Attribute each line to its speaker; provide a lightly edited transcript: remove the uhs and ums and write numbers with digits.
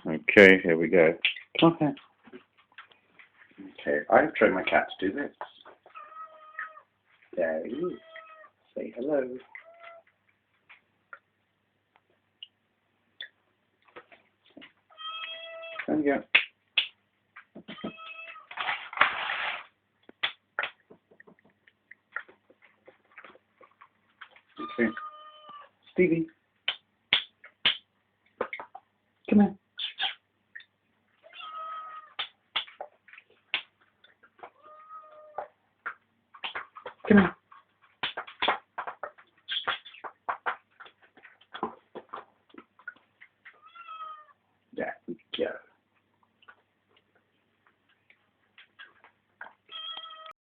Speaker 1: Okay, here we go. Come on here.
Speaker 2: Okay, I've trained my cat to do this. There he is. Say hello. There we go. Okay. Stevie. Come here.